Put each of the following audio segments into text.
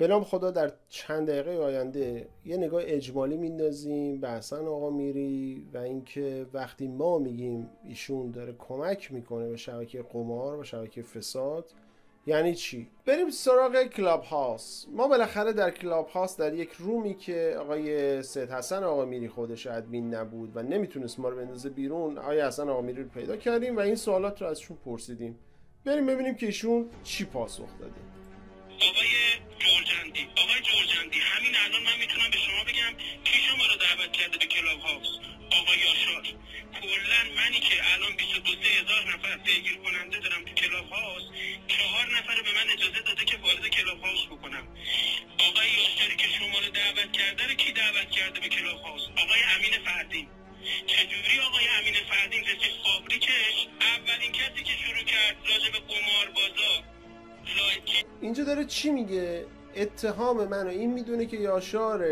به نام خدا در چند دقیقه آینده یه نگاه اجمالی میندازیم به حسن آقا میری و اینکه وقتی ما میگیم ایشون داره کمک میکنه به شبکه قمار و شبکه فساد یعنی چی؟ بریم سراغ کلاب هاوس. ما بالاخره در کلاب هاوس در یک رومی که آقای سید حسن آقا میری خودش ادمین نبود و نمیتونست ما رو بندازه بیرون، آقای حسن آقا میری رو پیدا کردیم و این سوالات رو ازشون پرسیدیم. بریم ببینیم که ایشون چی پاسخ داده. آقای جورجندی همین الان من میتونم به شما بگم کی شما رو دعوت کرده به کلاب هاوس؟ آقای یاشار. کلا منی که الان 22,000 نفر پیگیر کننده دارم تو کلاب هاوس، 4 نفر به من اجازه داده که وارد کلاب هاوس بکنم. آقای یاشاری که شما رو دعوت کرده رو کی دعوت کرده به کلاب هاوس؟ آقای امین فردین. چجوری آقای امین فردین رسید فابریکش اولین کسی که شروع کرد راجع به قمار بازار اینجا داره چی میگه؟ اتهام منو این میدونه که یاشار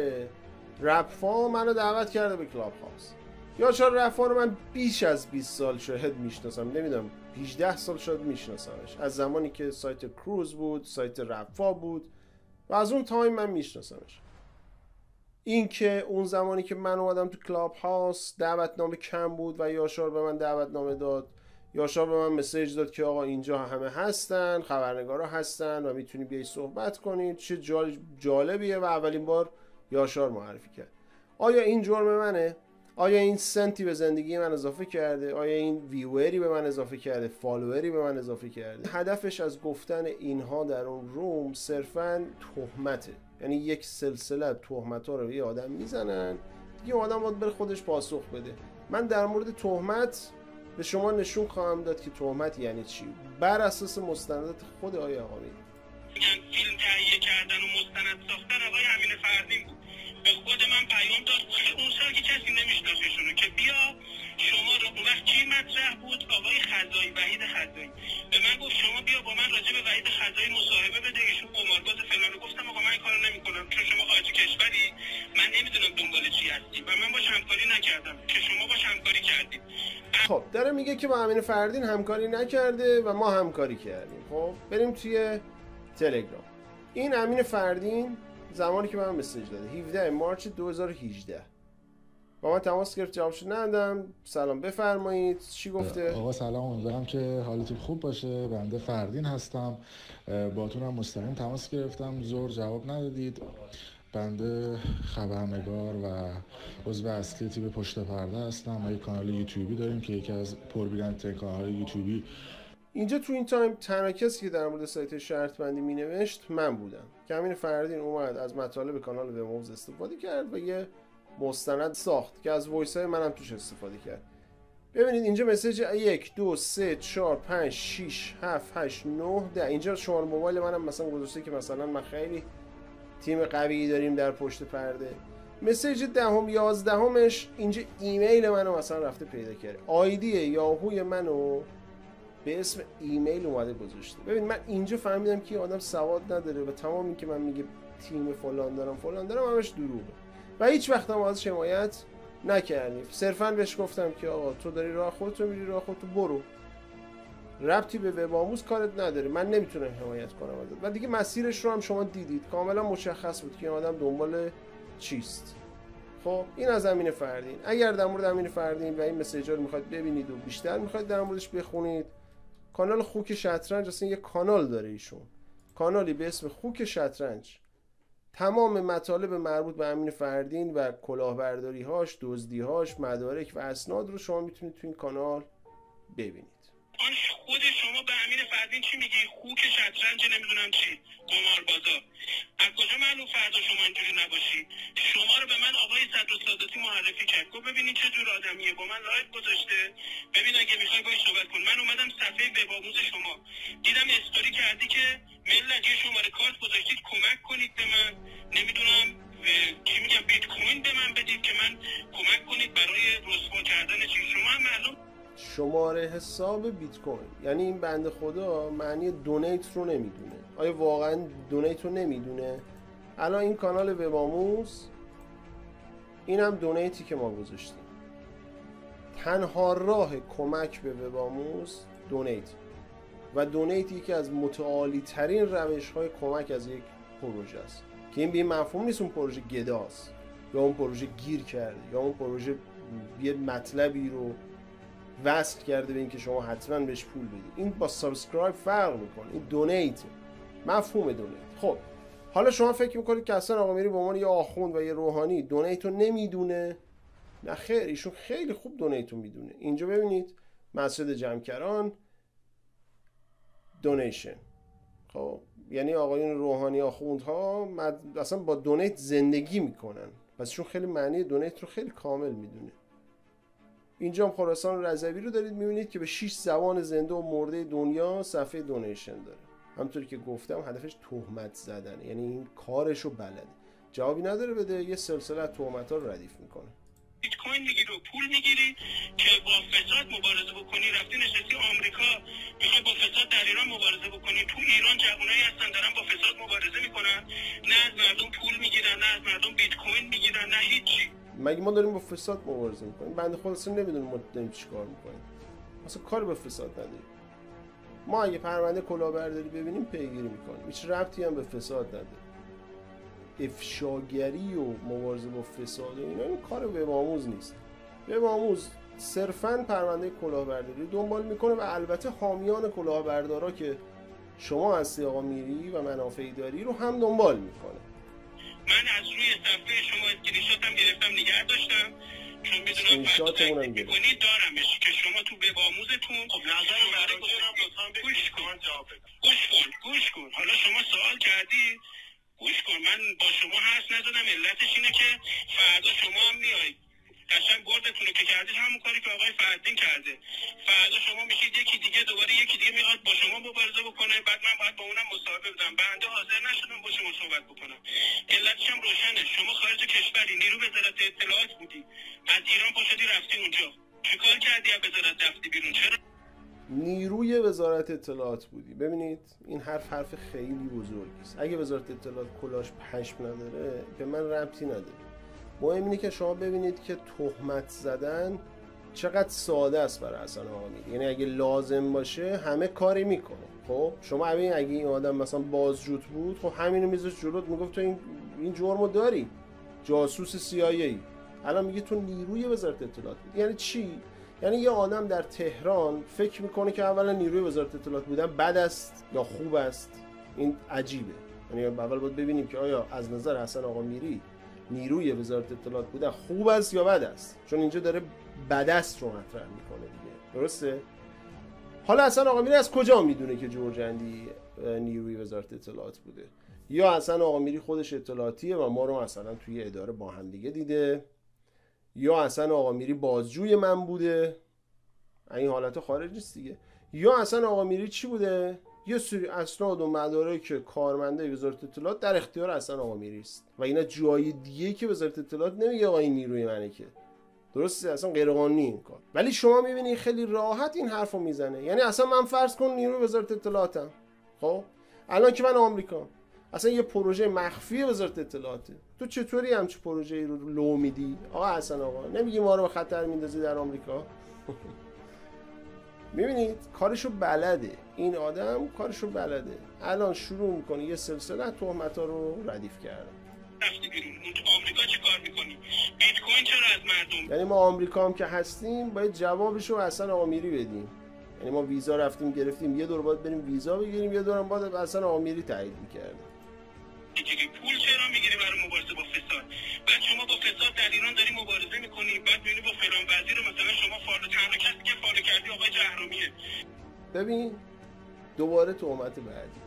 رپفا منو دعوت کرده به کلاب هاوس. یاشار رپفا رو من بیش از 20 سال شاید میشناسم، نمیدونم 18 سال شاید میشناسمش، از زمانی که سایت کروز بود، سایت رپفا بود و از اون تایم من میشناسمش. این که اون زمانی که من اومدم تو کلاب هاوس دعوتنامه کم بود و یاشار به من دعوتنامه داد، یاشار به من مسیج داد که آقا اینجا همه هستن، خبرنگارا هستن و میتونی بیای صحبت کنید، چه جالبیه و اولین بار یاشار معرفی کرد. آیا این جرم منه؟ آیا این سنتی به زندگی من اضافه کرده؟ آیا این ویوری به من اضافه کرده؟ فالووری به من اضافه کرده؟ هدفش از گفتن اینها در اون روم صرفاً تهمته، یعنی یک سلسله تهمت‌ها رو یه آدم میزنن دیگه آدم باید بره خودش پاسخ بده. من در مورد تهمت به شما نشون خواهم داد که تهمت یعنی چی بر اساس مستندات خود آقای آقایی. فیلم تهیه کردن و مستند ساختن آقای امین فردین بود. به خود من پیام داد اون سال که کسی نمیشناسیشونو که بیا شما رو اون وقت کی مطرح بود؟ آقای خزایی، وحید خزایی. به من گفت شما بیا با من راجع به وحید خزایی مصاحبه بده، ایشون قمارباز فلان. گفتم آقا من این کارو نمیکنم چون شما خارج کشوری، من نمیدونم دنبال چی هستی و من باش همکاری نکردم که شما باش همکاری کردید. خب داره میگه که با امین فردین همکاری نکرده و ما همکاری کردیم. خب بریم توی تلگرام. این امین فردین زمانی که من مسیج داده 17 مارس 2018 با من تماس گرفت، جوابشو ندادم. سلام بفرمایید، چی گفته؟ آقا سلام، امیدوارم که حالتون خوب باشه. بنده فردین هستم، باتونم مستقیم تماس گرفتم، زور جواب ندادید. بنده خبرنگار و عضو اصلی تیم پشت پرده هستم و یک کانال یوتیوبی داریم که یکی از پربینندترین کانال‌های یوتیوبی. اینجا تو این تایم تنها کسی که در مورد سایت شرط بندی می نوشت من بودم که امین فردین اومد از مطالب کانال وموز استفاده کرد و یه مستند ساخت که از وایس های منم توش استفاده کرد. ببینید اینجا مسیج 1 2 3 4 5 6 7 8 9 10. اینجا شماره موبایل منم مثلا گذاشته که مثلا من خیلی تیم قوی داریم در پشت پرده. مسیج 10 11 اینجا ایمیل منو مثلا رفته پیدا کرده، آیدی یاهوی منو به اسم ایمیل اومده گذاشته. ببین من اینجا فهمیدم که آدم سواد نداره و تمام این که من میگه تیم فلان دارم همش دروغه و هیچ وقت هم ازش حمایت نکردیم. صرفا بهش گفتم که آقا تو داری راه خودت میری، راه خودت برو، ربطی به وب آموز کارت نداره، من نمیتونم حمایت کنم ازت. و دیگه مسیرش رو هم شما دیدید، کاملا مشخص بود که این آدم دنبال چیست. خب این از امین فردین. اگر در مورد امین فردین و این مسیجا رو میخواید ببینید و بیشتر میخواید در موردش بخونید، کانال خوک شطرنج اصلا یه کانال داره ایشون، کانالی به اسم خوک شطرنج. تمام مطالب مربوط به امین فردین و کلاهبرداری هاش، دزدی هاش، مدارک و اسناد رو شما میتونید تو این کانال ببینید. آن خود شما به امین فردین چی میگی؟ خوک شطرنج نمیدونم چی، قماربازا. از کجا معلوم فردا شما اینجوری نباشی؟ شما رو به من آقای صدرالساداتی معرفی کرد، گفت ببینید چه جور آدمیه، با من لایو گذاشته، ببین اگه میخوای باهاش صحبت کن. من اومدم صفحه وب آموز شما دیدم استوری کردی که ملت یه شماره کارت گذاشتید کمک کنید به من، نمیدونم چی میگم، بیت کوین به من بدید که من کمک کنید برای رسوا کردن چی. شما هم معلوم شماره حساب بیت کوین، یعنی این بنده خدا معنی دونیت رو نمیدونه. آیا واقعا دونیت رو نمیدونه؟ الان این کانال وب آموز، این هم دونیتی که ما گذاشتیم. تنها راه کمک به وب آموز دونیت و دونیت یکی از متعالی ترین روش های کمک از یک پروژه است که این به این مفهوم نیست اون پروژه گداست یا اون پروژه گیر کرده یا اون پروژه یه مطلبی رو وصل کرده به اینکه شما حتما بهش پول بدید. این با سابسکرایب فرق میکنه. این دونیت، مفهوم دونیت. خب حالا شما فکر میکنید که حسن آقامیری به عنوان یه آخوند و یه روحانی دونیت رو نمیدونه؟ نه خیر، ایشون خیلی خوب دونیت رو میدونه. اینجا ببینید مسجد جمکران دونیشن. خب یعنی آقایون روحانی آخوندها اصلا با دونیت زندگی میکنن، پس چون خیلی معنی دونیت رو خیلی کامل میدونه. اینجا هم خراسان رضوی رو دارید میبینید که به 6 زبان زنده و مرده دنیا صفحه دونیشن داره. همونطوری که گفتم هدفش تهمت زدنه، یعنی این کارش رو بلده، جوابی نداره بده، یه سلسله از تهمت‌ها رو ردیف میکنه. بیت کوین میگیری و پول میگیری که با فساد مبارزه بکنی، رفتی نشستی آمریکا میخوای با فساد در ایران مبارزه بکنی. تو ایران جوانایی هستن دارن با فساد مبارزه میکنن، نه از مردم پول میگیرن، نه از مردم بیت کوین میگیرن، نه هیچی. مگه ما داریم با فساد مبارزه میکنیم؟ بنده خدا اصلا نمیدونیم ما داریم چیکار میکنیم. اصلا کار به فساد نداریم. ما اگه پرونده کلاهبرداری ببینیم پیگیری میکنیم، هیچ ربطی هم به فساد نداره. افشاگری و مبارزه با فساد و اینا این کار وب‌آموز نیست. وب‌آموز صرفاً پرونده کلاهبرداری دنبال میکنه و البته حامیان کلاهبردارا که شما هستی آقا میری و منافعی داری رو هم دنبال میکنه. من از روی صفحه شما اسکرین شاتم گرفتم نگه داشتم چون میدونم فردا میکنی دارمش که شما تو وب‌آموزتون نظر برای گوش کن. حالا شما سوال کردی، گوش کن. من با شما حرف نزدم، علتش اینه که فردا شما هم میایید قشنگ بردتون رو که کردید همون کاری که آقای فرهاددین کرده. فردا شما میشید یکی دیگه، دوباره یکی دیگه میاد با شما مبارزه بکنه، بعد من باید با اونم مصاحبه بدم. بنده حاضر نشدم با شما صحبت بکنم. علتش هم روشنه. شما خارج کشوری، نیرو وزارت اطلاعات بودی، از ایران پاشدی رفتی اونجا، چیکار کردی از وزارت رفتی بیرون؟ چرا نیروی وزارت اطلاعات بودی؟ ببینید این حرف خیلی بزرگی است. اگه وزارت اطلاعات کلاش پشم نداره به من ربطی نداره. مهم اینه که شما ببینید که تهمت زدن چقدر ساده است برای حسن آقامیری. یعنی اگه لازم باشه همه کاری میکنه. خب شما اگه این آدم مثلا بازجوت بود، خب همینو میذاش جلوت میگفت تو این جرمو داری، جاسوس CIA. الان میگه تو نیروی وزارت اطلاعات بود. یعنی چی؟ یعنی یه آدم در تهران فکر میکنه که اولا نیروی وزارت اطلاعات بودن بد است یا خوب است. این عجیبه. یعنی اول باید ببینیم که آیا از نظر حسن آقامیری نیروی وزارت اطلاعات بودن خوب است یا بد است، چون اینجا داره بد است رو مطرح میکنه دیگه. درسته؟ حالا حسن آقامیری از کجا میدونه که جرجندی نیروی وزارت اطلاعات بوده؟ یا حسن آقامیری خودش اطلاعاتیه و ما رو مثلا توی اداره با هم دیگه دیده، یا حسن آقامیری بازجوی من بوده، این حالت خارج نیست دیگه. یا حسن آقامیری چی بوده؟ یه سری اسناد و مدارک که کارمنده وزارت اطلاعات در اختیار حسن آقامیری است و اینا جای دیگه که وزارت اطلاعات نمیگه آقا این نیروی منه، که درسته اصلا غیر قانونی این کار. ولی شما میبینید خیلی راحت این حرفو میزنه. یعنی اصلا من فرض کن نیروی وزارت اطلاعاتم، خب الان که من آمریکا، اصلا یه پروژه مخفی وزارت اطلاعاته، تو چطوری همچین پروژه‌ای رو لو میدی؟ آقا حسن آقا نمیگی ما رو به خطر میندازی در آمریکا؟ میبینید کارشو بلده، این آدم کارشو بلده. الان شروع میکنه یه سلسله تهمت‌ها رو ردیف کردن. رفتی بیرون آمریکا چه کار میکنی؟ بیت کوین چرا از مردم؟ یعنی ما آمریکا هم که هستیم باید جوابشو حسن آقامیری بدیم. یعنی ما ویزا رفتیم گرفتیم، یه دور باید بریم ویزا بگیریم، یه دورم باید حسن آقامیری تایید می‌کرد. پول چرا میگیری برای مبارزه با فساد؟ بعد شما با فساد در ایران داری مبارزه میکنی، بعد میبینی با فلان وزیر رو مثلا شما فالو کردی که فالو کردی آقای جهرومیه. ببین دوباره تهمت بعدی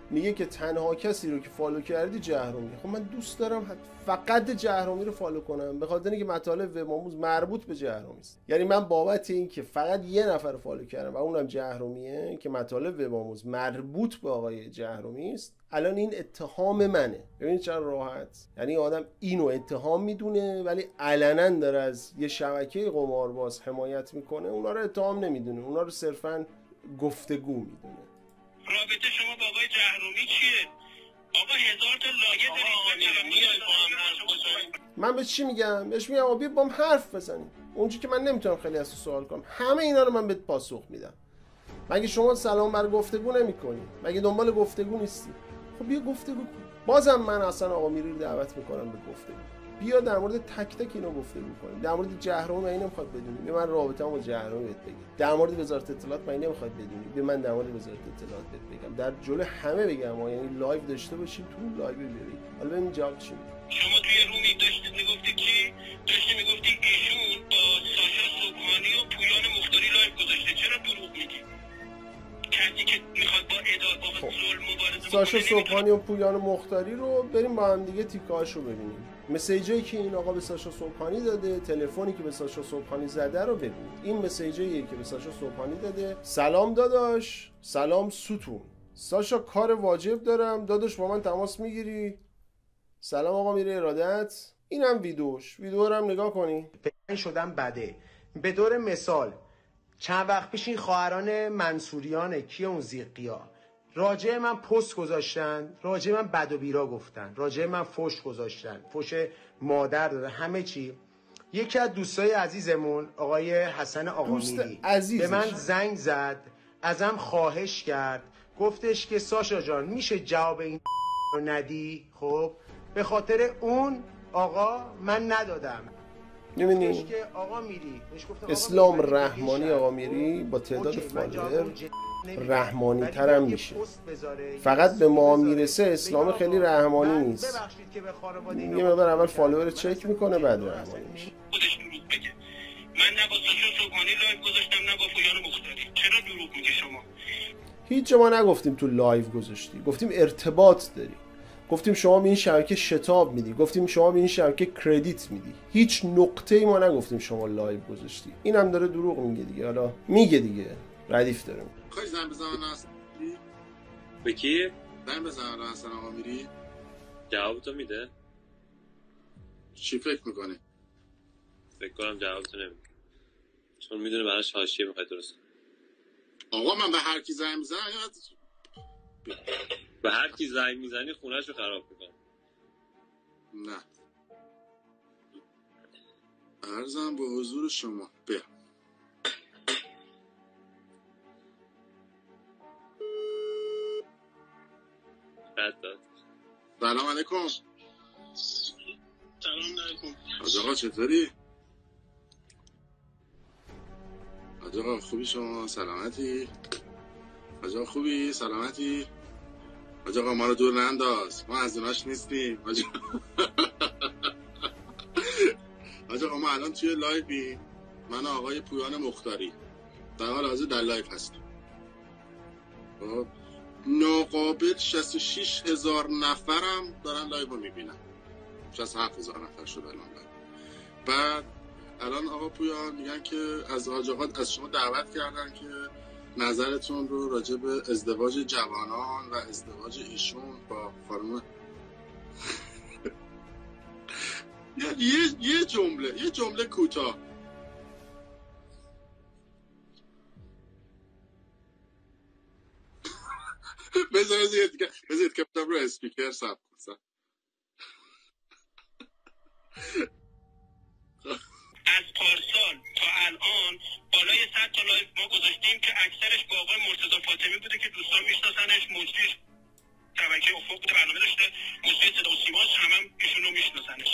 میگه که تنها کسی رو که فالو کردی جهرومیه. خب من دوست دارم فقط جهرومی رو فالو کنم، به خاطر اینکه مطالب وب‌آموز مربوط به جهرومی است. یعنی من بابت این که فقط یه نفر رو فالو کردم و اونم جهرومیه که مطالب وب‌آموز مربوط به آقای جهرومی است، الان این اتهام منه. ببینید چقدر راحت. یعنی آدم اینو اتهام میدونه ولی علنا داره از یه شبکه قمارباز حمایت میکنه. اونا رو اتهام نمیدونه، اونا رو صرفاً گفتگو میدونه. رابطه شما با آقای جهرومی چیه؟ آقا هزار تا لایه دارید. من به چی میگم؟ بهش میگم آقا بیا با هم حرف بزنیم. اونجوری که من نمیتونم خیلی از تو سوال کنم، همه اینا رو من بهت پاسخ میدم. مگه شما سلام بر گفتگو نمی‌کنی؟ مگه دنبال گفتگو نیستی؟ خب بیا گفتگو کن. بازم من اصلا آقا میری رو دعوت میکنم به گفته بیا در مورد تک تک اینا گفته میکنیم. در مورد جهرم من نمیخواد بدونی، به من رابطه‌ام با جهرم بهت بگم. در مورد وزارت اطلاعات من نمیخواد بدونی، به من در مورد وزارت اطلاعات بهت بگم. در جلو همه بگم، یعنی لایو داشته باشیم، تو لایو ببینید. حالا ببین جواب چی میگه. شما توی رومی داشتید میگفتی کی؟ داشتی میگفتی ایشون با ساشا صبحانی و پویان مختاری لایو گذاشته. چرا دروغ میگی؟ کسی که میخواد با ادعا با ظلم مبارزه ساشا صبحانی و پویان مختاری رو بریم با هم دیگه تیکه‌هاشو ببینیم. مسیجایی که این آقا به ساشا صبحانی داده، تلفنی که به ساشا صبحانی زده رو ببینید. این مسیجاییه که به ساشا صبحانی داده. سلام داداش، سلام ستون. ساشا کار واجب دارم، داداش با من تماس میگیری؟ سلام آقا میره ارادت. اینم ویدیوش. ویدیو رو هم نگاه کنی. شدم بده. به طور مثال چند وقت پیش این خواهران منصوریان کیه اون زیقیا راجع من پست گذاشتن، راجع من بد و بیرا گفتن، راجع من فوش گذاشتن، فوش مادر دادن، همه چی. یکی از دوستای عزیزمون آقای حسن آقامیری به من زنگ زد، ازم خواهش کرد، گفتش که ساشا جان میشه جواب این رو ندی؟ خب به خاطر اون آقا من ندادم. می‌بینی که آقا میری اسلام رحمانی آقا میری با تعداد فالوور رحمانی تر هم میشه. فقط به ما میرسه اسلام خیلی رحمانی نیست. یه مقدار اول فالوور چک میکنه بعد رحمانی میشه. خودش دروغ بگه. من نه با ساشا صبحانی لایو گذاشتم نه با پویان مختاری. چرا دروغ میگی شما؟ هیچ جا ما نگفتیم تو لایو گذاشتی، گفتیم ارتباط داری، گفتیم شما به این شبکه شتاب میدی، گفتیم شما به این شبکه کردیت میدی. هیچ نقطه‌ای ما نگفتیم شما لایو گذاشتی. اینم داره دروغ میگه دیگه. حالا میگه دیگه ردیف داره. خواهی زن بزنن هست به کی؟ زن بزنن حسن آقا میری؟ جواب تو میده؟ چی فکر میکنی؟ فکر کنم جواب تو نمیده، چون میدونه براش حاشیه میخوای درست. آقا من به هر کی زنگ میزنم به هر کی زنگ میزنی خونه‌شو خراب میکنه. نه عرضم به حضور شما. بیا رد داد. سلام علیکم. سلام علیکم. حاج آقا چطوری؟ حاج آقا خوبی شما؟ سلامتی؟ حاج آقا خوبی؟ سلامتی؟ حاج آقا ما رو دور ننداز، ما از اوناش نیستیم. حاج آقا ما الان توی لایوی، من و آقای پویان مختاری در حال حاضر در لایو هستیم. ناقابل 66,000 نفرم دارن لایو رو میبینن. 67,000 نفر شد الان لایو. بعد الان آقا پویان میگن که از حاج آقا از شما دعوت کردن که نظرتون رو راجع به ازدواج جوانان و ازدواج ایشون با خانم یه جمله کوتاه. بذارید که رو اسپیکر ثبت کنم. از پارسال تا الان بالای 100 تا لایو ما گذاشتیم که اکثرش با آقای مرتضی فاطمی بوده که دوستان میشناسنش. مجری شبکه افق بوده، برنامه داشته، مجری صدا و سیماش، هم ایشون رو میشناسنش.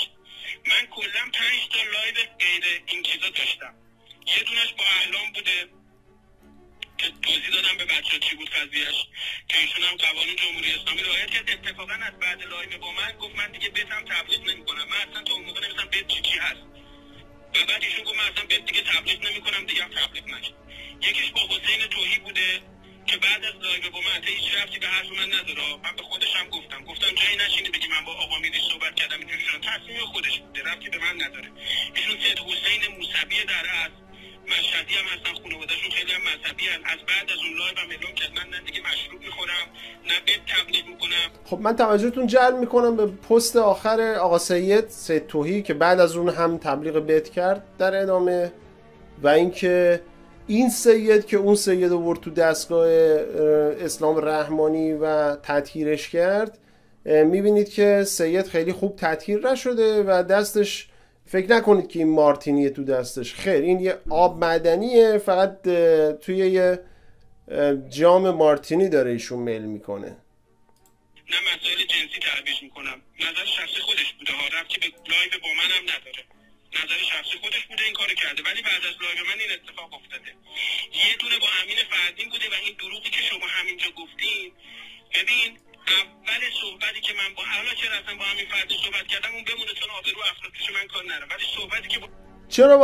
من کلا 5 تا لایو غیر این چیزا داشتم. یه دونش با اعلام بوده که توضیح دادم به بچه‌ها چی بود قضیهش، که ایشون هم قوانین جمهوری اسلامی رعایت کرد. اتفاقا از بعد لایو با من گفت من دیگه بتم تبلیغ نمی‌کنم. من اصلا تا اون موقع نمی‌دونستم بت چی هست. و بعد ایشون گفت من اصلا بت دیگه تبلیغ نمی‌کنم، دیگه هم تبلیغ نشه. یکیش با حسین توحی بوده که بعد از لایو با من هیچ ربطی به حرف من نداره. من به خودش هم گفتم جایی نشینه بگی من با آقا میری صحبت کردم اینجوری شد. تصمیم خودش بوده، ربطی به من نداره. ایشون سید حسین موسوی در است، مشهدی هم هستن، خانواده‌شون خیلی هم مذهبی هستن. از بعد از اون لایو هم اعلام کرد من نه دیگه مشروب میخورم نه بت تبلیغ میکنم. خب من توجهتون جلب میکنم به پست آخر آقا سید توحی که بعد از اون هم تبلیغ بت کرد در ادامه، و اینکه این سید که اون سید رو برد تو دستگاه اسلام رحمانی و تطهیرش کرد. میبینید که سید خیلی خوب تطهیر نشده و دستش، فکر نکنید که این مارتینیه تو دستش، خیر این یه آب معدنیه، فقط توی یه جام مارتینی داره ایشون میل میکنه. نه مسائل جنسی ترویج میکنم. نظر شخصی خودش بوده ها، ربطی به لایو با منم نداره. نظر شخصی خودش بوده این کارو کرده، ولی بعد از لایو من این اتفاق افتاده. یه دونه با امین فردین بوده و این دروغی که شما همینجا گفتین، ببین اول صحبتی که من با حالا چرا اصلا با امین فردین صحبت کردم اون بمونه چون آبرو افراد پیش من کار نره، ولی صحبتی که چرا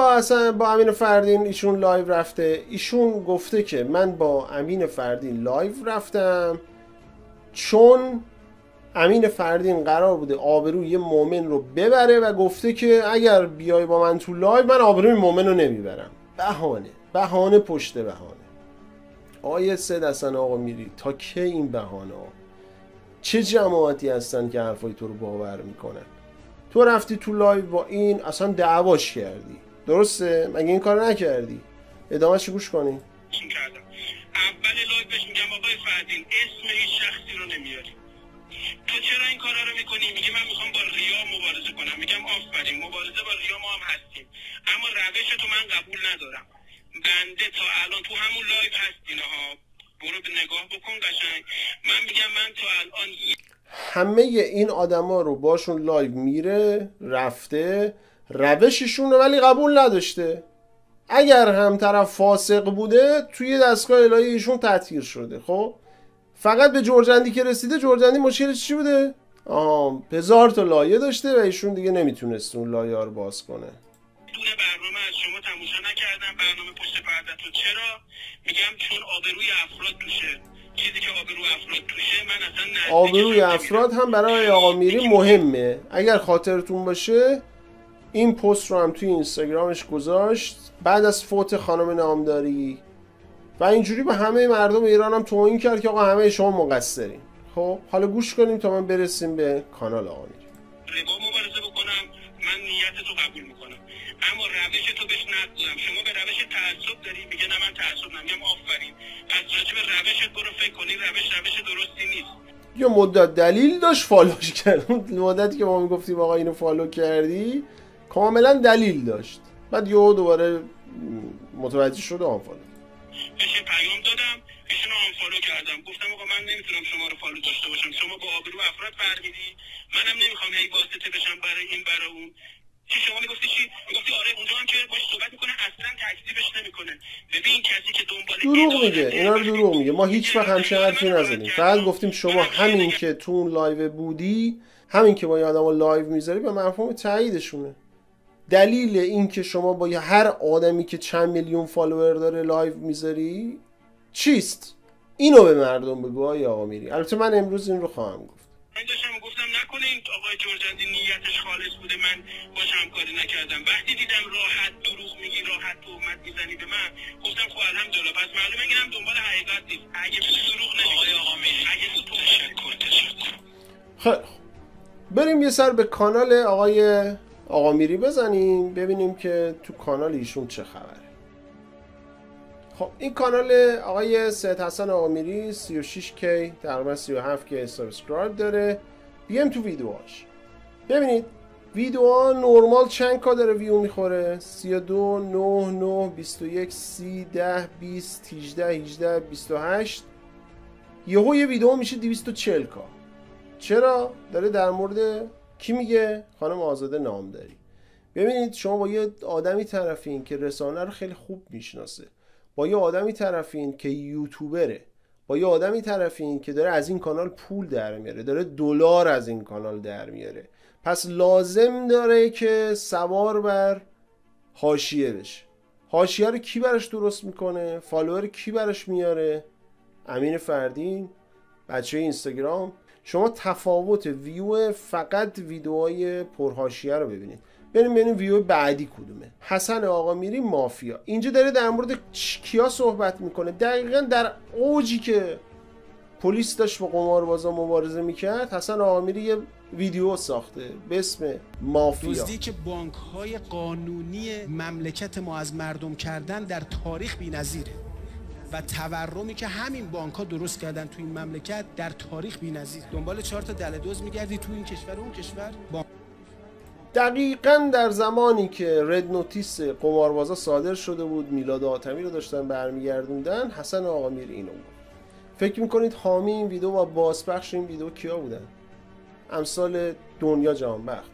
با امین فردین ایشون لایو رفته؟ ایشون گفته که من با امین فردین لایو رفتم چون امین فردین قرار بوده آبروی یه مؤمن رو ببره و گفته که اگر بیای با من تو لایو من آبروی مؤمن رو نمیبرم. بهانه پشت بهانه. آیه سید حسن آقا میری تا کی این بهانه ها؟ چه جماعتی هستن که حرفای تو رو باور میکنن؟ تو رفتی تو لایو با این اصلا دعواش کردی، درسته؟ مگه این کار نکردی؟ ادامه‌شو گوش کنی. کردم اول لایو بهش میگم آقای فردین اسم هیچ شخصی رو نمیاری، تو چرا این کارا رو میکنی؟ میگه من میخوام با ریا مبارزه کنم. میگم آفرین، مبارزه با ریا ما هم هستیم، اما روش تو من قبول ندارم. بنده تا الان تو همون لایو هستین ها، برو به نگاه بکن قشنگ. من میگم من تا الان همه این آدما رو باشون لایو میره رفته، روششون رو ولی قبول نداشته. اگر هم طرف فاسق بوده توی دستگاه الهی ایشون تطهیر شده. خب فقط به جرجندی که رسیده، جرجندی مشکلش چی بوده؟ 1000 تا لایه داشته و ایشون دیگه نمیتونست اون لایه ها رو باز کنه. دونه برنامه از شما تماشا نکردم، برنامه پشت پرده تو. چرا؟ میگم چون آبروی افراد توشه. چیزی که آبروی افراد توشه من اصلا آبروی افراد هم برای آقا میری مهمه. اگر خاطرتون باشه این پست رو هم توی اینستاگرامش گذاشت بعد از فوت خانم نامداری و اینجوری به همه مردم ایران هم توهین کرد که آقا همه شما مقصرین. خب حالا گوش کنیم تا من برسیم به کانال آقا میری. ربا مبارزه بکنم، من نیت تو قبول میکنم، اما روش تو بهش ندارم. شما به روش تعصب داری، میگه نه من تعصب نمیگم. آفرین، پس راجع به روشت برو فکر کنی. روش درستی نیست. یه مدت دلیل داشت فالوش کرد. مدتی که ما میگفتیم آقا اینو فالو کردی کاملا دلیل داشت، بعد یهو دوباره متوجه شد آنفالو. بهش پیام دادم، ایشونو آنفالو کردم. گفتم آقا من نمیتونم شما رو فالو داشته باشم، شما با آبرو افراد فرقیدی، منم نمیخوام هی واسطه بشم برای این برای اون. چی شما میگفتی چی؟ میگفتی آره اونجا هم که باش صحبت میکنه اصلا تکذیبش نمیکنه. ببین کسی که دنبال دروغ میگه، اینا رو دروغ میگه. ما هیچ وقت همچین حرفی نزدیم. فقط گفتیم شما همین که تو اون لایو بودی، همین که با این آدما لایو میذاری به مفهوم تاییدشونه. دلیل این که شما با هر آدمی که چند میلیون فالوور داره لایو میذاری چیست؟ اینو به مردم بگو آقا میری. البته من امروز این رو خواهم گفت. من داشتم گفتم نکنه این آقای جرجندی نیتش خالص بوده، من باش همکاری نکردم. وقتی دیدم راحت دروغ میگی، راحت تهمت میزنی به من، گفتم خب الحمدلله پس معلومه اینم دنبال حقیقت نیست. اگه دروغ نمیگی آقا میری، اگه تو تشکر. خیلی بریم یه سر به کانال آقا میری بزنیم ببینیم که تو کانال ایشون چه خبره. خب این کانال آقای سید حسن آقا میری 36k تقریبا 37k سابسکرایب داره. بیایم تو ویدیوهاش ببینید. ویدیوها نورمال چند کا داره ویو میخوره؟ 32 9 9 21 30 10 20 18 18 28. یهو یه ویدیو میشه 240k. چرا؟ داره در مورد کی میگه؟ خانم آزاده نامداری. ببینید شما با یه آدمی طرفین که رسانه رو خیلی خوب میشناسه، با یه آدمی طرفین که یوتیوبره، با یه آدمی طرفین که داره از این کانال پول در میاره، داره دلار از این کانال در میاره. پس لازم داره که سوار بر حاشیه بشه. حاشیه رو کی براش درست میکنه؟ فالوور کی براش میاره؟ امین فردین، بچه اینستاگرام. شما تفاوت ویو فقط ویدیوهای پرحاشیه رو ببینید. ببینیم ویو بعدی کدومه. حسن آقا میری مافیا. اینجا داره در مورد کیا صحبت میکنه؟ دقیقاً در اوجی که پلیس داشت با قماربازا مبارزه میکرد، حسن آقا میری یه ویدیو ساخته به اسم مافیا. دزدی که بانک‌های قانونی مملکت ما از مردم کردن در تاریخ بی‌نظیره و تورمی که همین بانک‌ها درست کردن تو این مملکت در تاریخ بی‌نظیر. دنبال 4 تا دل دزد می‌گردی تو این کشور و اون کشور. دقیقاً در زمانی که رد نوتیس قماربازا صادر شده بود، میلاد حاتمی رو داشتن برمیگردوندن، حسن آقا میری اینو بود. فکر میکنید حامی این ویدیو و بازپخش این ویدیو کیا بودن؟ امثال دنیا جهانبخت.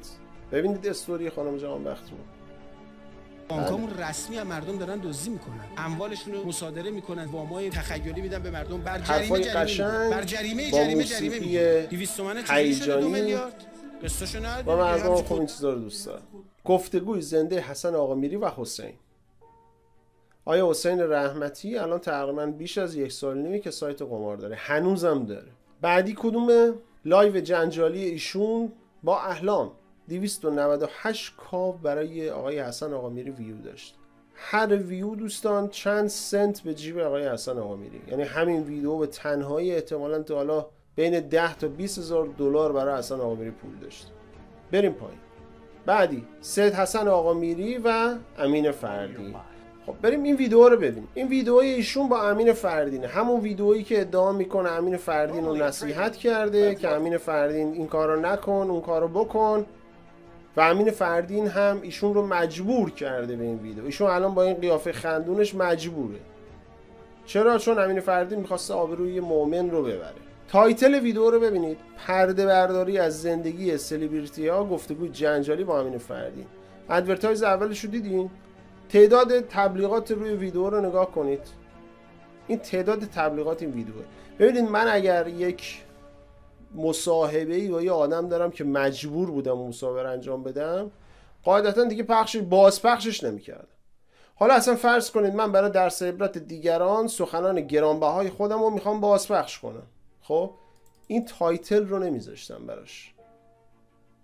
ببینید استوری خانم جهانبخت رو. بانکامون رسمی هم مردم دارن دزدی میکنن، اموالشون رو مصادره میکنن، وامای تخیلی میدن به مردم، بر جریمه 200 تومن چجوری شده 2 میلیارد قسطشو ندید و مردم خب این چیزا رو دوست دارن. گفتگوی زنده حسن آقامیری و حسین. آیا حسین رحمتی الان تقریبا بیش از 1 سال نیمه که سایت قمار داره، هنوزم داره. بعدی کدومه؟ لایو جنجالی ایشون با اهلام 298 کاو برای آقای حسن آقامیری ویو داشت. هر ویو دوستان چند سنت به جیب آقای حسن آقامیری، یعنی همین ویدیو به تنهایی احتمالاً تا حالا بین 10 تا 20 هزار دلار برای حسن آقامیری پول داشت. بریم پایین. بعدی سید حسن آقامیری و امین فردین. خب بریم این ویدیو رو ببینیم. این ویدیوی ایشون با امین فردینه، همون ویدیویی که ادعا میکنه امین فردین رو نصیحت کرده که امین فردین این کارو نکن اون کارو بکن و امین فردین هم ایشون رو مجبور کرده به این ویدیو. ایشون الان با این قیافه خندونش مجبوره. چرا؟ چون امین فردین میخواسته آبروی مؤمن رو ببره. تایتل ویدیو رو ببینید: پرده برداری از زندگی سلبریتی ها، گفتگوی جنجالی با امین فردین. ادورتایز اولش رو دیدین؟ تعداد تبلیغات روی ویدیو رو نگاه کنید. این تعداد تبلیغات این ویدیوه. ببینید من اگر یک مصاحبه‌ای با یه آدم دارم که مجبور بودم مصاحبه رو انجام بدم، قاعدتا دیگه بازپخشش نمی‌کردم. حالا اصلا فرض کنید من برای درس عبرت دیگران سخنان گرانبهای خودم رو میخوام بازپخش کنم. خب این تایتل رو نمیذاشتم براش.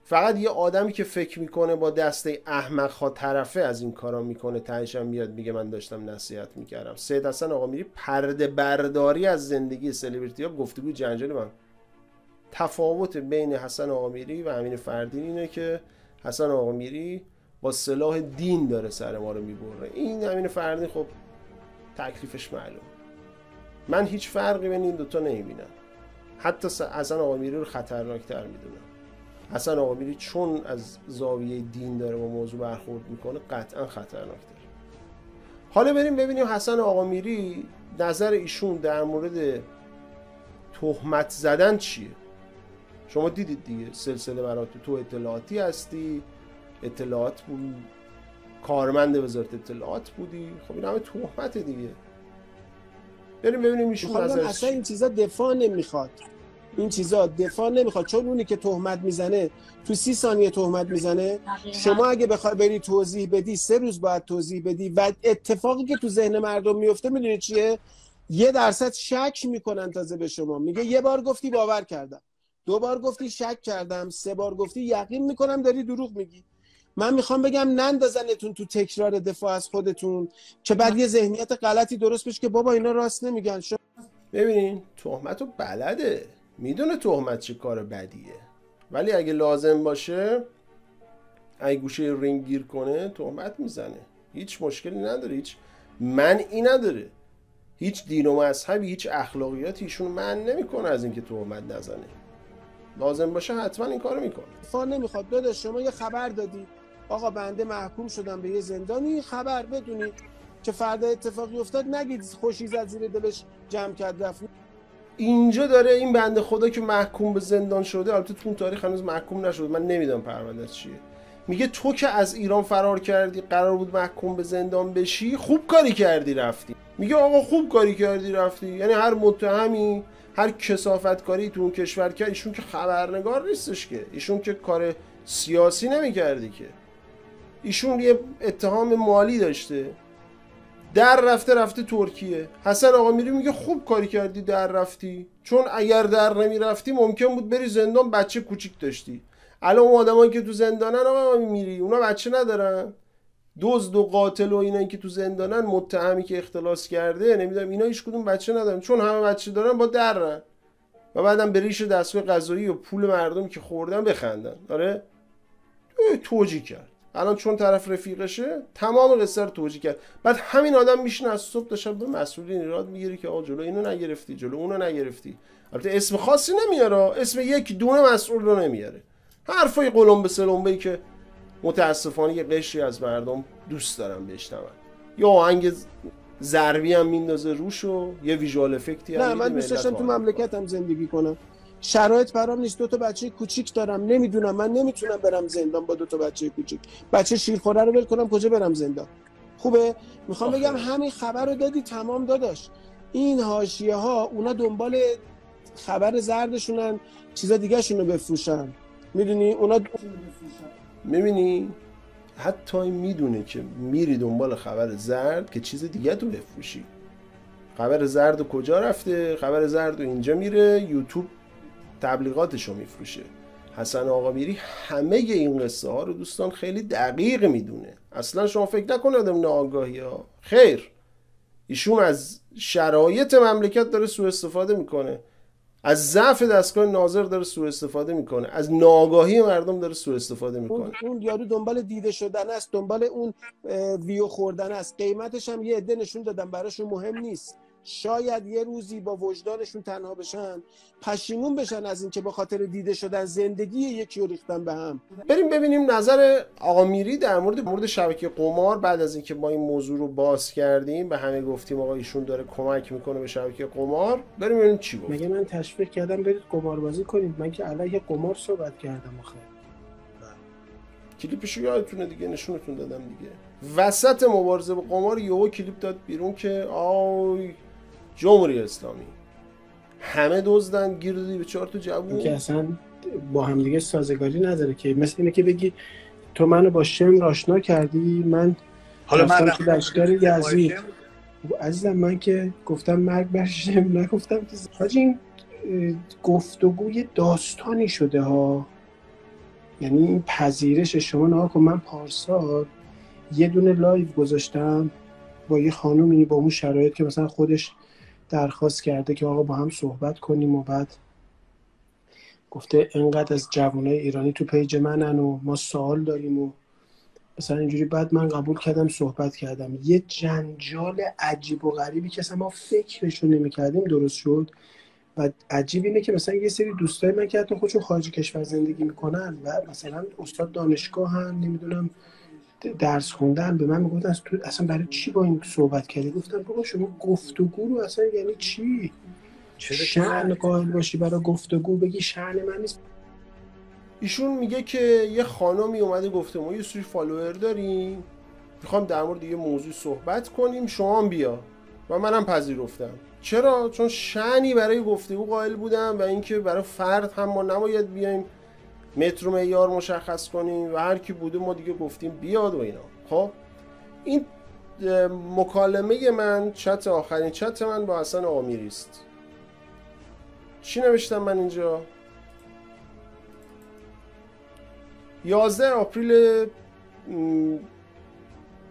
فقط یه آدمی که فکر میکنه با دسته احمق ها طرفه از این کارا میکنه، تهش هم میاد میگه من داشتم نصیحت میکردم. سید حسن آقامیری پرده برداری از زندگی سلبریتی ها، گفتگوی جنجالی. من تفاوت بین حسن آقامیری و امین فردین اینه که حسن آقامیری با سلاح دین داره سر ما رو میبره. این امین فردین خب تکلیفش معلوم. من هیچ فرقی بین این دوتا نمیبینم. حتی حسن آقامیری رو خطرناکتر میدونم. حسن آقامیری چون از زاویه دین داره با موضوع برخورد میکنه قطعا خطرناکتر. حالا بریم ببینیم حسن آقامیری نظر ایشون در مورد تهمت زدن چیه. شما دیدید دیگه، سلسله مراتب. تو اطلاعاتی هستی، اطلاعات بود، کارمند وزارت اطلاعات بودی، خب این همه تهمت دیگه. بریم ببینیم ایشون نظرش اصلا این چیزا دفاع نمیخواد. این چیزا دفاع نمیخواد، چون اونی که تهمت میزنه تو 30 ثانیه تهمت میزنه. شما اگه بخوای بری توضیح بدی 3 روز باید توضیح بدی و اتفاقی که تو ذهن مردم میفته میدونی چیه؟ 1% شک میکنن تازه به شما. میگه یه بار گفتی باور کردم، 2 بار گفتی شک کردم، 3 بار گفتی یقین میکنم داری دروغ میگی. من میخوام بگم نندازنتون تو تکرار دفاع از خودتون که بعد یه ذهنیت غلطی درست بشه که بابا اینا راست نمیگن. ببینین تهمتو بلده، میدونه تهمت چه کار بدیه، ولی اگه لازم باشه اگه گوشه رینگ گیر کنه تهمت میزنه. هیچ مشکلی نداره، هیچ منعی نداره، هیچ دین و مذهبی، هیچ اخلاقیاتی ایشون منع نمیکنه از اینکه تهمت نزنه. لازم باشه حتما این کارو میکنه. دفاع نمیخواد. داداش شما یه خبر دادی آقا بنده محکوم شدم به یه زندانی، خبر بدونی که فردا اتفاقی افتاد نگید خوشی زد زیر دلش جمع کرد رفت. اینجا داره این بنده خدا که محکوم به زندان شده، البته تو اون تاریخ هنوز محکوم نشده، من نمیدونم پرونده چیه، میگه تو که از ایران فرار کردی قرار بود محکوم به زندان بشی، خوب کاری کردی رفتی. میگه آقا خوب کاری کردی رفتی، یعنی هر متهمی هر کثافتکاری تو اون کشور کرد، ایشون که خبرنگار نیستش که، ایشون که کار سیاسی نمیکردی که، ایشون یه اتهام مالی داشته، در رفته ترکیه. حسن آقامیری میگه خوب کاری کردی در رفتی، چون اگر در نمیرفتی ممکن بود بری زندان، بچه کوچیک داشتی. الان اون آدمایی که تو زندانن آقا میری اونا بچه ندارن، دزد و قاتل و اینا که تو زندانن، متهمی که اختلاس کرده نمیدونم اینا هیچ کدوم بچه ندارن، چون همه بچه دارن با درن و بعدم به ریش دستگاه قضایی و پول مردم که خوردن بخندن. آره توجیه کرد. الان چون طرف رفیقشه تمام قصه رو توجیه کرد. بعد همین آدم میشینه از صبح تا شب به مسئولین ایراد میگیره که آقا جلو اینو نگرفتی، جلو اونو نگرفتی. البته اسم خاصی نمیاره، اسم یک دونه مسئول رو نمیاره. حرفای قلمبه سلمبه‌ای که متاسفانه یه قشری از مردم دوست دارن بشنون. یا آهنگ ضربی هم میندازه روش و یه ویژوال افکتی هم. نه من دوست داشتم تو مملکتم زندگی کنم. شرایط برام نیست، 2 تا بچه کوچیک دارم، نمیدونم، من نمیتونم برم زندان با 2 تا بچه کوچیک. بچه شیرخوره رو ول کنم کجا برم زندان؟ خوبه؟ میخوام بگم همین خبر رو دادی تمام داداش. این حاشیه ها اونا دنبال خبر زردشونن، چیزا دیگه شونو بفروشن، میدونی اونا میبینی حتی این میدونه که میری دنبال خبر زرد که چیز دیگه تو بفروشی. خبر زرد کجا رفته؟ خبر زرد اینجا میره یوتیوب تبلیغاتشو میفروشه. حسن آقامیری همه این قصه ها رو دوستان خیلی دقیق میدونه. اصلا شما فکر نکن آدم ناآگاهی ها، خیر، ایشون از شرایط مملکت داره سوء استفاده میکنه، از ضعف دستگاه ناظر داره سوء استفاده میکنه، از ناآگاهی مردم داره سوء استفاده میکنه. اون یارو دنبال دیده شدن است، دنبال اون ویو خوردن است. قیمتش هم یه عده نشون دادن براشون مهم نیست. شاید یه روزی با وجدانشون تنها بشن، پشیمون بشن از این که به خاطر دیده شدن زندگی یکی رو ریختن به هم. بریم ببینیم نظر آقا میری در مورد شبکه قمار بعد از اینکه ما این موضوع رو باز کردیم، به همه گفتیم آقا ایشون داره کمک میکنه به شبکه قمار. بریم ببینیم چی گفت. مگه من تشویق کردم برید قمار بازی کنید؟ من که علیه قمار صحبت کردم آخه. کلیپشو یادتونه دیگه، نشونتون دادم دیگه. وسط مبارزه با قمار یهو کلیپ داد بیرون که آی جمهوری اسلامی همه دزدن، گیر دادی به 4 تا جوون که اصلا با هم دیگه سازگاری نداره. که مثل اینه که بگی تو منو با شمر آشنا کردی، من حالا من تو لشکر یزید. عزیزم من که گفتم مرگ بر شمر، نگفتم که حاجی این گفتگوی داستانی شده ها. یعنی این پذیرش شما نها کن. من پارسال یه دونه لایو گذاشتم با یه خانومی با اون شرایط که مثلا خودش درخواست کرده که آقا با هم صحبت کنیم و بعد گفته انقدر از جوانای ایرانی تو پیج منن و ما سوال داریم و مثلا اینجوری. بعد من قبول کردم صحبت کردم. یه جنجال عجیب و غریبی که اصلا ما فکرشو نمی‌کردیم درست شد. و عجیب اینه که مثلا یه سری دوستای من که حتی خودشون خارج کشور زندگی میکنن و مثلا استاد دانشگاهن، نمیدونم درس خوندن، به من میگفتن تو اصلا برای چی با این صحبت کردی؟ گفتم بابا شما گفتگو رو اصلا یعنی چی؟ شأن قائل باشی برای گفتگو بگی شأن من نیست. ایشون میگه که یه خانمی اومده گفته ما یه سری فالوور داریم، میخوام در مورد یه موضوع صحبت کنیم، شما هم بیا. و منم پذیرفتم. چرا؟ چون شأنی برای گفتگو قائل بودم و اینکه برای فرد هم ما نباید بیایم متر و معیار مشخص کنیم و هر کی بوده ما دیگه گفتیم بیاد و اینا. خب این مکالمه من، چت آخرین چت من با حسن آقامیری است. چی نوشتم من اینجا؟ 11 آپریل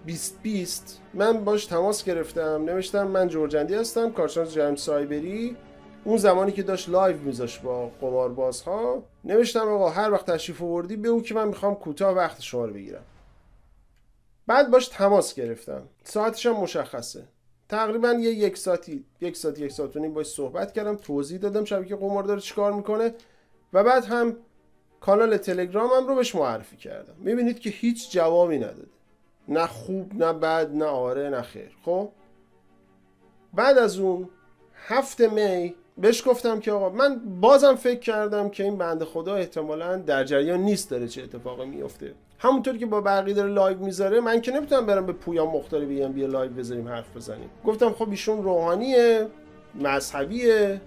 2020 من باش تماس گرفتم، نوشتم من جورجندی هستم، کارشناس جرم سایبری. اون زمانی که داشت لایو میذاشت با قماربازها، نوشتم آقا هر وقت تشریف آوردی بگو که من میخوام کوتاه وقت شما رو بگیرم. بعد باش تماس گرفتم، ساعتش هم مشخصه، تقریبا یک ساعت و نیم باش صحبت کردم، توضیح دادم شبکه قمار داره چیکار میکنه و بعد هم کانال تلگرامم رو بهش معرفی کردم. میبینید که هیچ جوابی نداده، نه خوب نه بد نه آره نه خیر. خب بعد از اون 7 می بهش گفتم که آقا من بازم فکر کردم که این بنده خدا احتمالاً در جریان نیست داره چه اتفاقی میفته. همونطور که با بقیه داره لایو میذاره، من که نمیتونم برم به پویان مختاری بگم بیا لایو بذاریم حرف بزنیم. گفتم خب ایشون روحانیه، مذهبیه،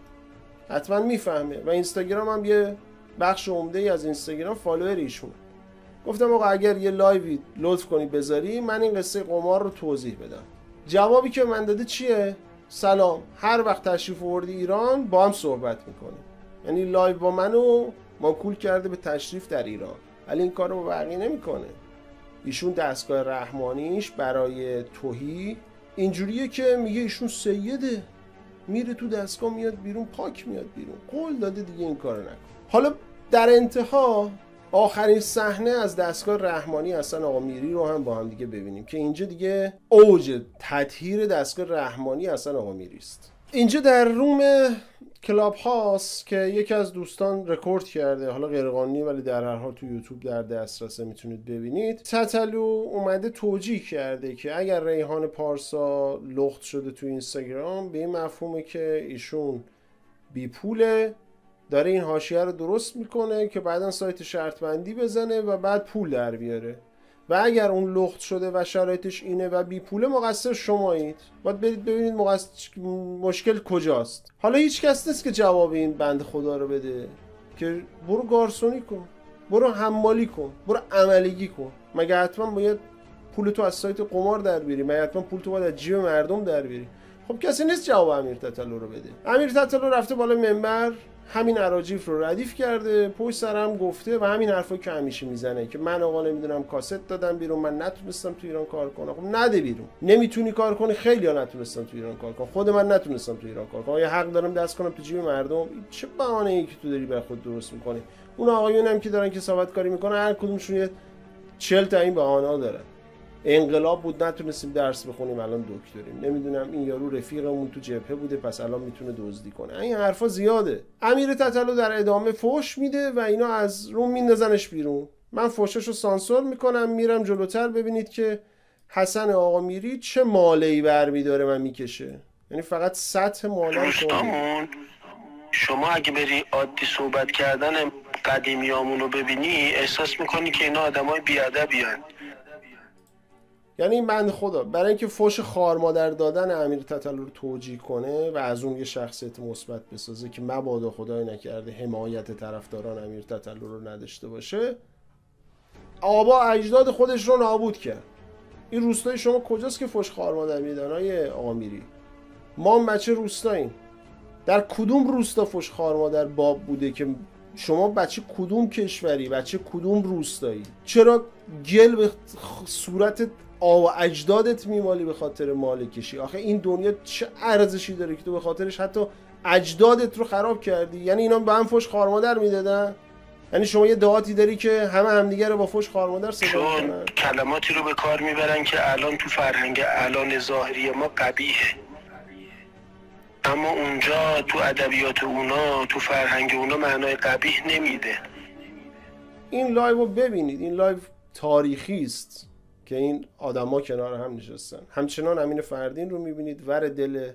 حتما میفهمه و اینستاگرام هم یه بخش عمده ای از اینستاگرام فالوور ایشونه. گفتم آقا اگر یه لایوی لطف کنی بذاری من این قصه قمار رو توضیح بدم. جوابی که من داده چیه؟ سلام، هر وقت تشریف آوردی ایران با هم صحبت میکنیم. یعنی لایو با منو ماکول کرده به تشریف در ایران، ولی این کارو با بقیه نمیکنه. ایشون دستگاه رحمانیش برای توهی اینجوریه که میگه ایشون سیده، میره تو دستگاه میاد بیرون، پاک میاد بیرون، قول داده دیگه این کارو نکن. حالا در انتها آخرین صحنه از دستگاه رحمانی حسن آقامیری رو هم با هم دیگه ببینیم که اینجا دیگه اوج تطهیر دستگاه رحمانی حسن آقامیری است. اینجا در روم کلاب هاست که یکی از دوستان رکورد کرده، حالا غیرقانونی ولی در هر حال تو یوتیوب در دسترسه، میتونید ببینید. تتلو اومده توجیه کرده که اگر ریحان پارسا لخت شده تو اینستاگرام به این مفهومه که ایشون بی پوله داره این حاشیه رو درست میکنه که بعدا سایت شرط بندی بزنه و بعد پول در بیاره. و اگر اون لخت شده و شرایطش اینه و بی پوله، مقصر شمایید. باید برید ببینید مشکل کجاست. حالا هیچ کس نیست که جواب این بند خدا رو بده که برو گارسونی کن، برو حمالی کن، برو عملگی کن. مگه حتما باید پول تو از سایت قمار در بیاری؟ مگه حتما پول تو باید از جیب مردم در بیاری؟ خب کسی نیست جواب امیر تتلو رو بده. امیر تتلو رفته بالا منبر، همین اراجیف رو ردیف کرده، پشت سرم گفته و همین حرفا که همیشه میزنه که من آقا نمیدونم کاست دادم بیرون، من نتونستم تو ایران کار کنم. خب نده بیرون. نمیتونی کار کنی، خیلی‌ها نتونستن تو ایران کار کنن. خود من نتونستم تو ایران کار کنم. آیا حق دارم دست کنم تو جیب مردم؟ چه بهانه‌ای که تو داری برای خود درست می‌کنی؟ اون آقایونم که دارن کسافت کاری میکنن، هر کدومشون یه 40 تا این بهانه‌ها دارن. انقلاب بود نتونستیم درس بخونیم، الان دکتریم. نمیدونم این یارو رفیقمون تو جبهه بوده پس الان میتونه دزدی کنه. این حرفا زیاده. امیر تتلو در ادامه فحش میده و اینا از روم میندازنش بیرون. من فحششو سانسور میکنم، میرم جلوتر ببینید که حسن آقا میری چه ماله‌ای برمیداره من میکشه. یعنی فقط سطح ماله دوستامون، شما اگه بری عادی صحبت کردن قدیمیامون رو ببینی، احساس میکنی که اینا آدمای بیادبیان. یعنی این بند خدا برای اینکه فوش خار مادر دادن امیر تتلو رو توجیه کنه و از اون یه شخصیت مثبت بسازه که مبادا خدای نکرده حمایت طرفداران امیر تتلو رو نداشته باشه، آبا اجداد خودش رو نابود کرد. این روستای شما کجاست که فوش خار مادر میدن های آقا میری؟ ما هم بچه روستاییم. در کدوم روستا فوش خار مادر باب بوده که شما بچه کدوم کشوری، بچه کدوم روستایی؟ چرا گل به صورت آوا اجدادت میمالی به خاطر مال کشی؟ آخه این دنیا چه ارزشی داره که تو به خاطرش حتی اجدادت رو خراب کردی؟ یعنی اینا به هم فوش خار مادر میدادن؟ یعنی شما یه دعاتی داری که همه همدیگه رو با فوش خار مادر صدا میکنن؟ کلماتی رو به کار میبرن که الان تو فرهنگ الان ظاهری ما قبیحه، اما اونجا تو ادبیات اونا، تو فرهنگ اونا معنای قبیح نمیده. این لایو رو ببینید، این لایو تاریخی است که این آدما کنار هم نشستن. همچنان امین فردین رو میبینید ور دل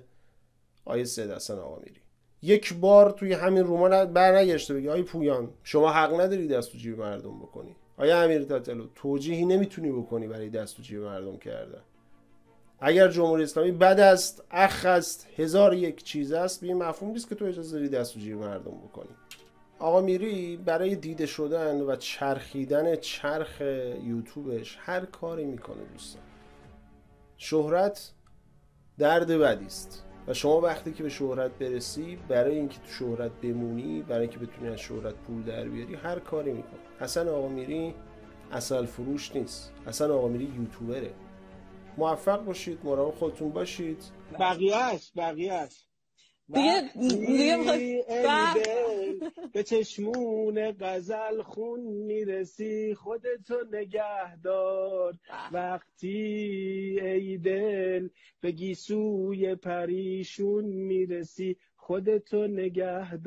آیه سید حسن آقا میری. یک بار توی همین روما برنگشته بگی آیه پویان شما حق نداری دست تو جیب مردم بکنی. آیه امیر تتلو توجیهی نمیتونی بکنی برای دست تو جیب مردم کردن. اگر جمهوری اسلامی بد است، اخ است، هزار یک چیز است، به این مفهوم نیست که تو اجازه داری دست تو جیب مردم بکنی. آقا میری برای دیده شدن و چرخیدن چرخ یوتیوبش هر کاری میکنه دوستان. شهرت درد بدی است و شما وقتی که به شهرت برسی، برای اینکه تو شهرت بمونی، برای اینکه بتونی از شهرت پول در بیاری، هر کاری میکنه. حسن آقا میری عسل فروش نیست. حسن آقا میری یوتیوبره. موفق باشید، مراقب خودتون باشید. بقیه‌اش دیگه میخوای به چشمون غزل خون میرسی، خودتو نگهدار وقتی ای دل به گیسوی پریشون میرسی، خودتو نگهدار.